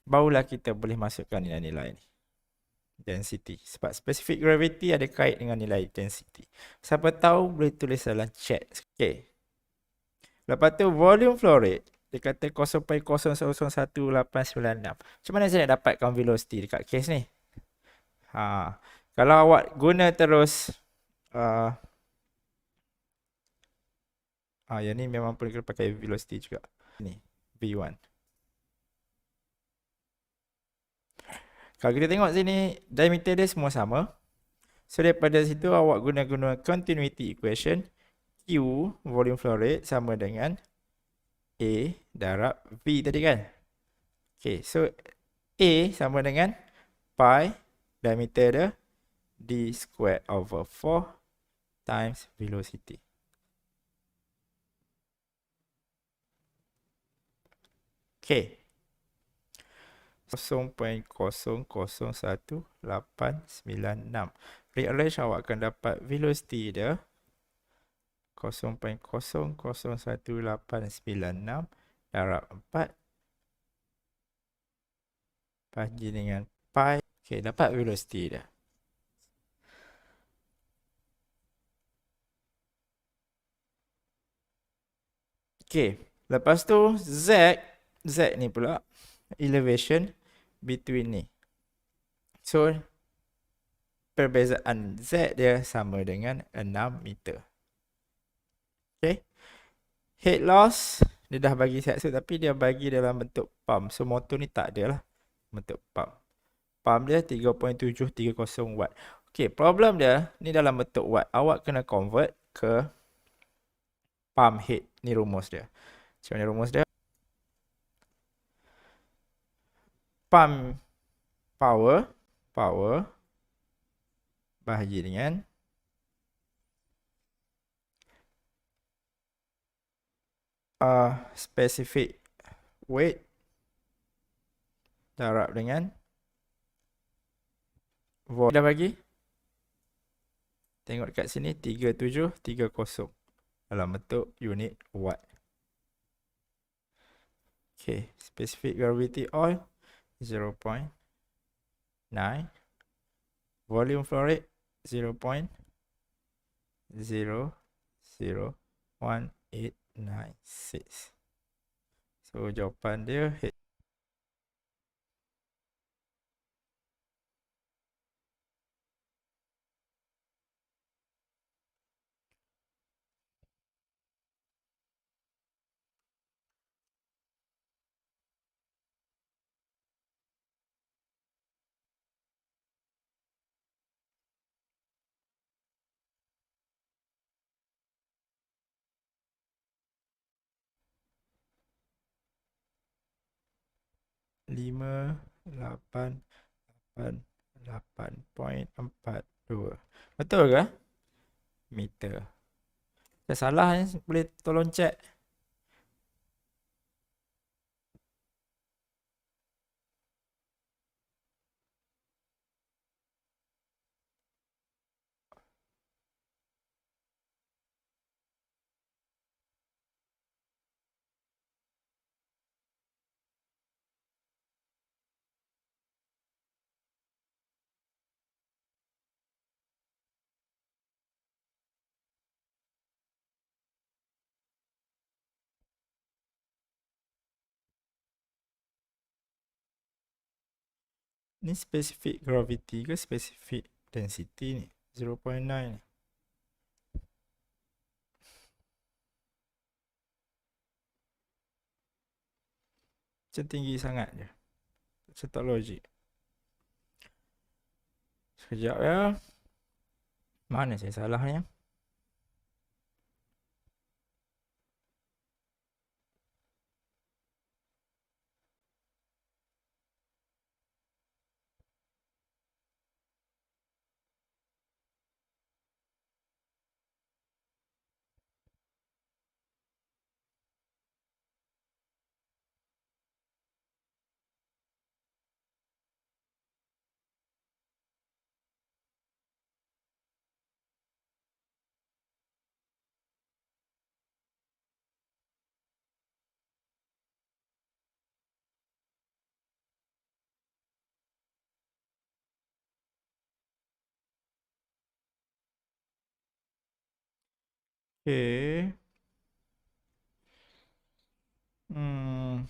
Speaker 1: Barulah kita boleh masukkan nilai-nilai ni. Density. Sebab specific gravity ada kait dengan nilai density. Siapa tahu boleh tulis dalam chat. Okay. Lepas tu volume flow rate. Dia kata 0.001896. Macam mana saya nak dapatkan velocity dekat case ni? Kalau awak guna terus yang ni memang perlu kita pakai velocity juga. Ni V1. Kalau kita tengok sini, diameter dia semua sama. So daripada situ awak guna continuity equation. Q volume flow rate sama dengan A darab V tadi kan. Okay, so A sama dengan pi diameter dia D squared over 4 times velocity. Okay. 0.001896. Rearrange awak akan dapat velocity dia 0.0011896 darab 4 bagi dengan pi. Okay, dapat velocity dia. Okay, lepas tu Z ni pula elevation between ni. So perbezaan Z dia sama dengan 6 meter. Okay. Head loss dia dah bagi siap tapi dia bagi dalam bentuk pump. So motor ni tak ada lah bentuk pump. Pump dia 3.730 watt. Okay, problem dia ni dalam bentuk watt. Awak kena convert ke pump head. Ni rumus dia. Macam mana rumus dia? Pump power bahagi dengan specific weight darab dengan volt. Dah bagi. Tengok dekat sini 3730 dalam bentuk unit watt. Okay, specific gravity oil 0.9, volume flow rate 0.001896. So jawapan dia H. Lima, lapan, lapan, 8.42. Betul ke? Meter. Saya salah ni, boleh tolong cek. Ni specific gravity ke specific density ni? 0.9 ni. Macam tinggi sangat je. Macam tak logik. Sekejap ya. Mana saya salahnya? Okay. Hmm.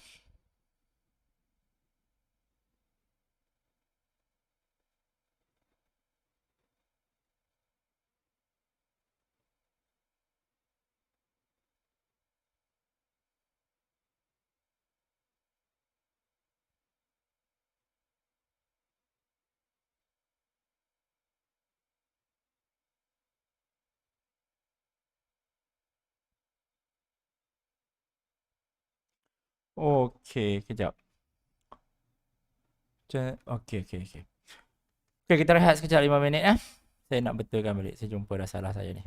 Speaker 1: Okay, kejap. Okay. Okay, kita rehat sekejap 5 minit ya. Saya nak betulkan balik. Saya jumpa dah salah saya ni.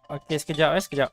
Speaker 1: Okey, sekejap. Sekejap.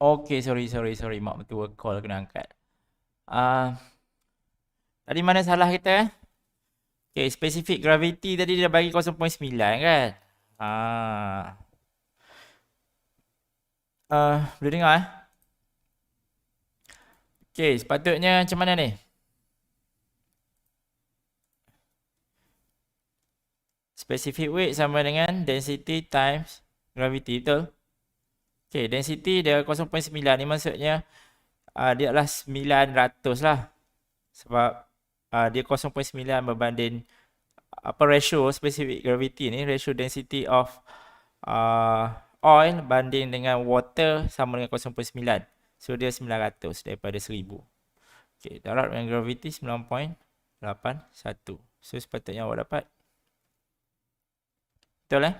Speaker 1: Okey, sorry. Mak mertua call kena angkat. Tadi mana salah kita? Okay, specific gravity tadi dia bagi 0.9 kan? Boleh dengar Okay, sepatutnya macam mana ni? Specific weight sama dengan density times gravity, betul? Okay, density dia 0.9 ni maksudnya dia adalah 900 lah. Sebab dia 0.9 berbanding apa ratio specific gravity ni, ratio density of oil banding dengan water sama dengan 0.9. So dia 900 daripada 1000. Okay, darat dengan gravity 9.81. So sepatutnya awak dapat. Betul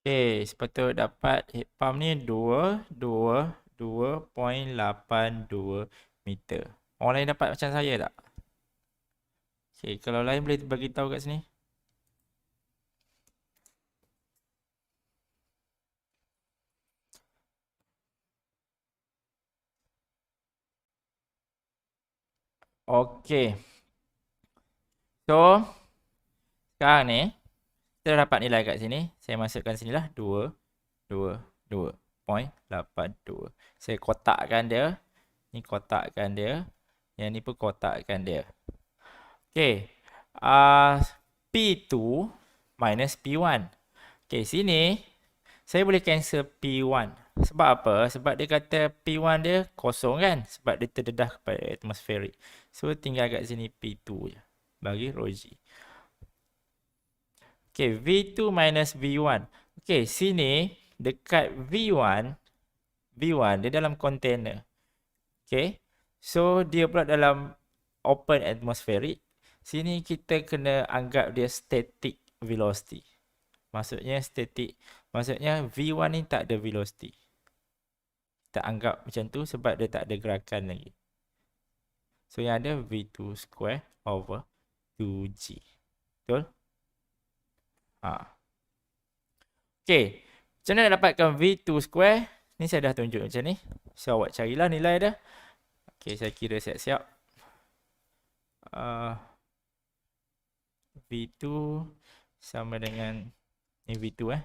Speaker 1: Okay, sepatutnya dapat heat pump ni 2.82 meter. Orang lain dapat macam saya tak? Okay, kalau lain boleh bagi tahu kat sini. Okay. So, sekarang ni kita dah dapat nilai kat sini. Saya masukkan sinilah 2.82. Saya kotakkan dia. Ni kotakkan dia. Yang ni pun kotakkan dia. Okay. P2 minus P1. Okay, sini saya boleh cancel P1. Sebab apa? Sebab dia kata P1 dia kosong kan? Sebab dia terdedah kepada atmosferik. So, tinggal kat sini P2 je. Bagi rho G. Okay, V2 minus V1. Okay, sini dekat V1 dia dalam container. Okay, so dia pula dalam open atmospheric. Sini kita kena anggap dia static velocity. Maksudnya V1 ni tak ada velocity. Kita anggap macam tu sebab dia tak ada gerakan lagi. So yang ada V2 square over 2G. Betul? Okay, macam mana nak dapatkan V2 square? Ni saya dah tunjuk macam ni. So awak carilah nilai dia. Okay, saya kira siap-siap. V2 sama dengan ni V2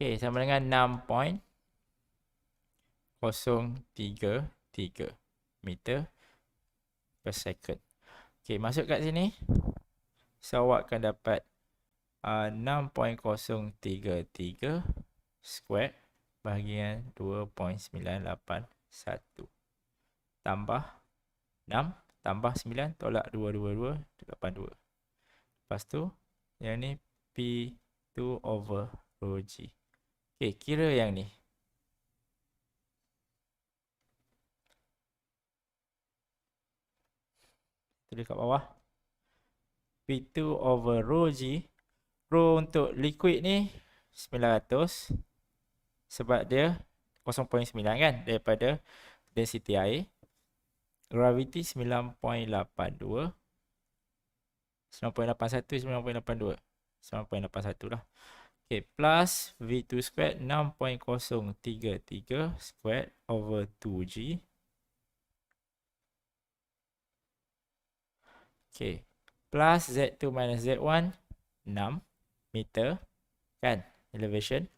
Speaker 1: Okay, sama dengan 6.033 meter per second. Okay, masuk kat sini. So awak akan dapat 6.033 squared bahagian 2.981 tambah 6 tambah 9 tolak 222 82. Lepas tu yang ni P2 over rho G. Okay, kira yang ni. Tulis kat bawah. P2 over rho G. Rho untuk liquid ni 900 sebab dia 0.9 kan daripada density air. Gravity 9.82 9.81 9.81 lah. Okay, plus V2 squared 6.033 squared over 2G. Okay, plus Z2 minus Z1 6 meter kan elevation.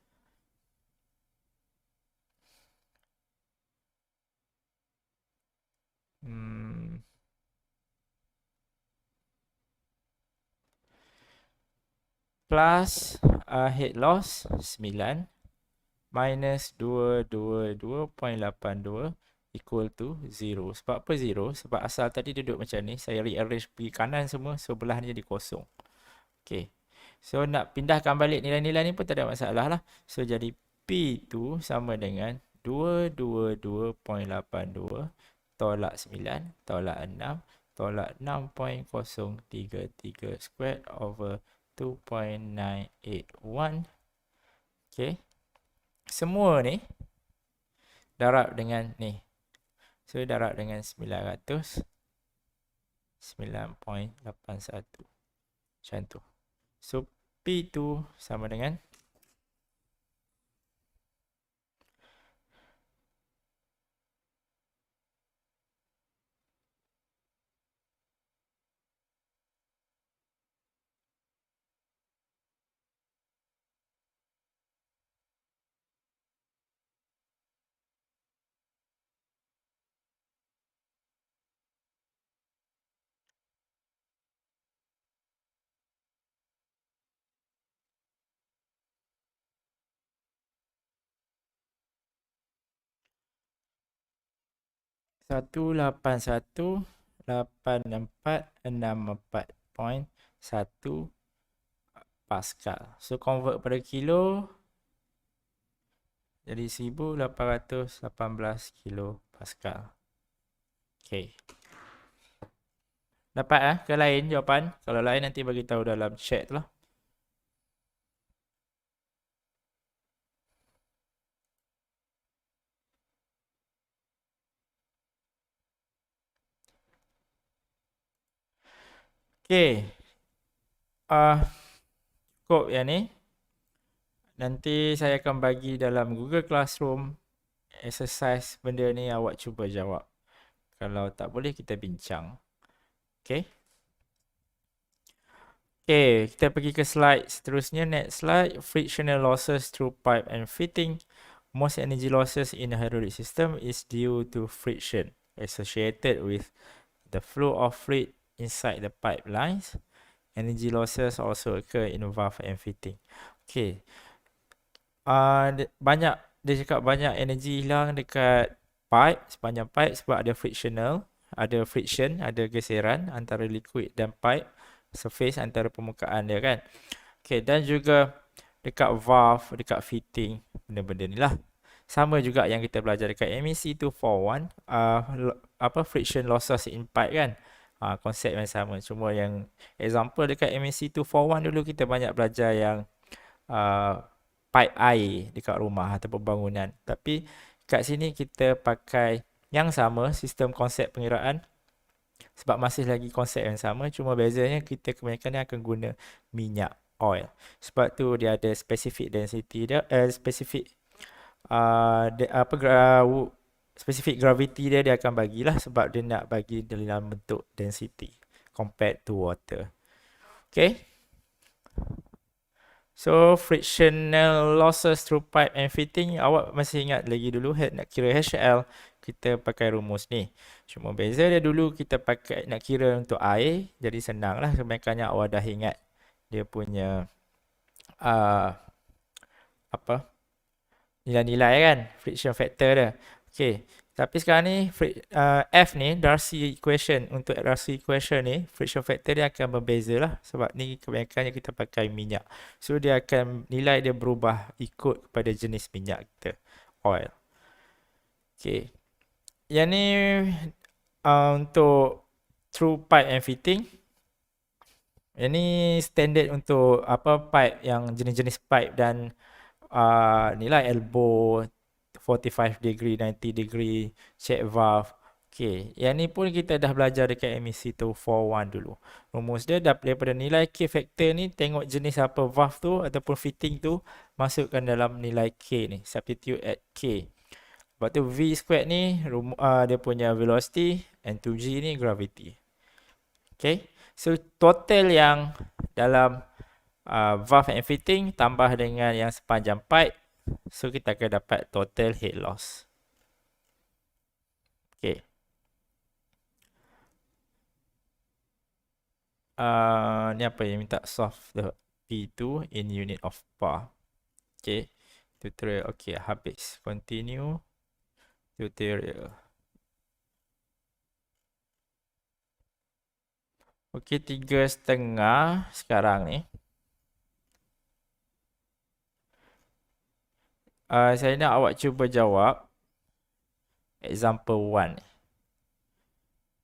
Speaker 1: Plus head loss 9 minus 222.82 equal to 0. Sebab apa 0? Sebab asal tadi duduk macam ni. Saya rearrange pergi kanan semua. Sebelah ni jadi kosong. Okay. So nak pindahkan balik nilai-nilai ni pun tak ada masalah lah. So jadi P2 sama dengan 222.82 tolak 9 tolak 6 tolak 6.033 squared over 2.981. Okay. Semua ni darab dengan ni. So darab dengan 900 9.81. Macam tu. So P2 sama dengan 1818464.1 Pascal. So convert pada kilo jadi 1818 kilo Pascal. Okay. Dapat ke lain jawapan? Kalau lain nanti bagi tahu dalam chat lah. Okay. Cukup yang ni. Nanti saya akan bagi dalam Google Classroom exercise benda ni, awak cuba jawab. Kalau tak boleh kita bincang. Okay. Okay, kita pergi ke slide seterusnya. Next slide. Frictional losses through pipe and fitting. Most energy losses in a hydraulic system is due to friction associated with the flow of fluid inside the pipelines. Energy losses also occur in valve and fitting. Okay. Dia cakap banyak energi hilang dekat pipe, sepanjang pipe sebab ada frictional, ada friction, ada geseran antara liquid dan pipe, surface antara permukaan dia kan. Okay, dan juga dekat valve, dekat fitting, benda-benda ni lah. Sama juga yang kita belajar dekat MEC 241, friction losses in pipe kan. Konsep yang sama, cuma yang example dekat MEC 241 dulu kita banyak belajar yang pipe air dekat rumah atau bangunan. Tapi kat sini kita pakai yang sama, sistem konsep pengiraan. Sebab masih lagi konsep yang sama, cuma bezanya kita kebanyakan akan guna minyak, oil. Sebab tu dia ada specific density dia, specific gravity dia akan bagilah sebab dia nak bagi dalam bentuk density compared to water. Okay. So frictional losses through pipe and fitting, awak masih ingat lagi dulu nak kira HL, kita pakai rumus ni. Cuma beza dia dulu kita pakai nak kira untuk air, jadi senang lah. Kebanyakannya awak dah ingat dia punya uh, apa nilai-nilai kan, friction factor dia. Okey, tapi sekarang ni F ni, Darcy equation. Untuk Darcy equation ni, friction factor dia akan berbeza lah, sebab ni kebanyakannya kita pakai minyak. So dia akan, nilai dia berubah ikut kepada jenis minyak kita, oil. Okey, yang ni untuk through pipe and fitting. Yang ni standard untuk pipe, yang jenis-jenis pipe dan nilai elbow 45 degree, 90 degree, check valve. Okay, yang ni pun kita dah belajar dekat MEC 241 dulu. Rumus dia daripada nilai K factor ni, tengok jenis apa valve tu ataupun fitting tu, masukkan dalam nilai K ni, substitute at K. Lepas tu V squared ni dia punya velocity, and 2G ni gravity. Okay, so total yang dalam valve and fitting tambah dengan yang sepanjang pipe, so kita akan dapat total head loss. Okay, ni apa yang minta solve the P2 in unit of bar. Okay, tutorial. Okay, habis. Continue tutorial. Okay, 3.5 sekarang ni. Saya nak awak cuba jawab example 1.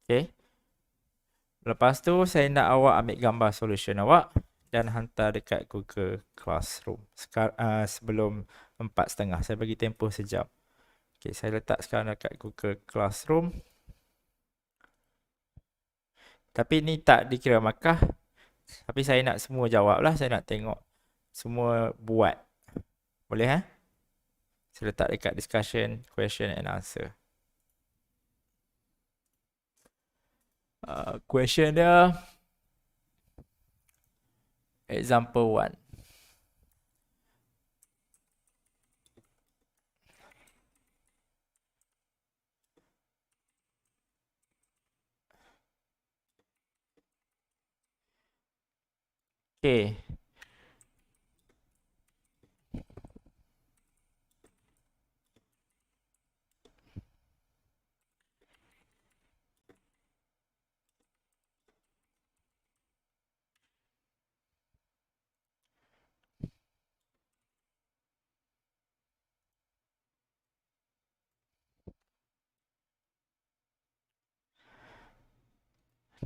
Speaker 1: Okay. Lepas tu saya nak awak ambil gambar solution awak dan hantar dekat Google Classroom sebelum 4.30. Saya bagi tempoh sejam. Okay, saya letak sekarang dekat Google Classroom. Tapi ni tak dikira markah. Tapi saya nak semua jawab lah. Saya nak tengok semua buat. Boleh Saya letak dekat discussion, question and answer. Question dia, example 1. Okay.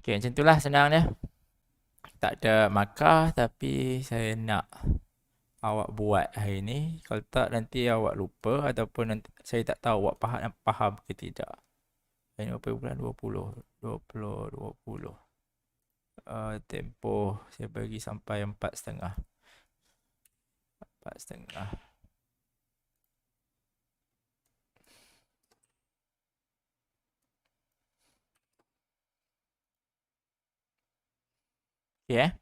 Speaker 1: Okay, macam itulah senang dia. Tak ada markah, tapi saya nak awak buat hari ni. Kalau tak, nanti awak lupa ataupun nanti saya tak tahu awak faham ke tidak. Ini berapa bulan? 20. Tempoh saya bagi sampai 4.30. 4.30. Okay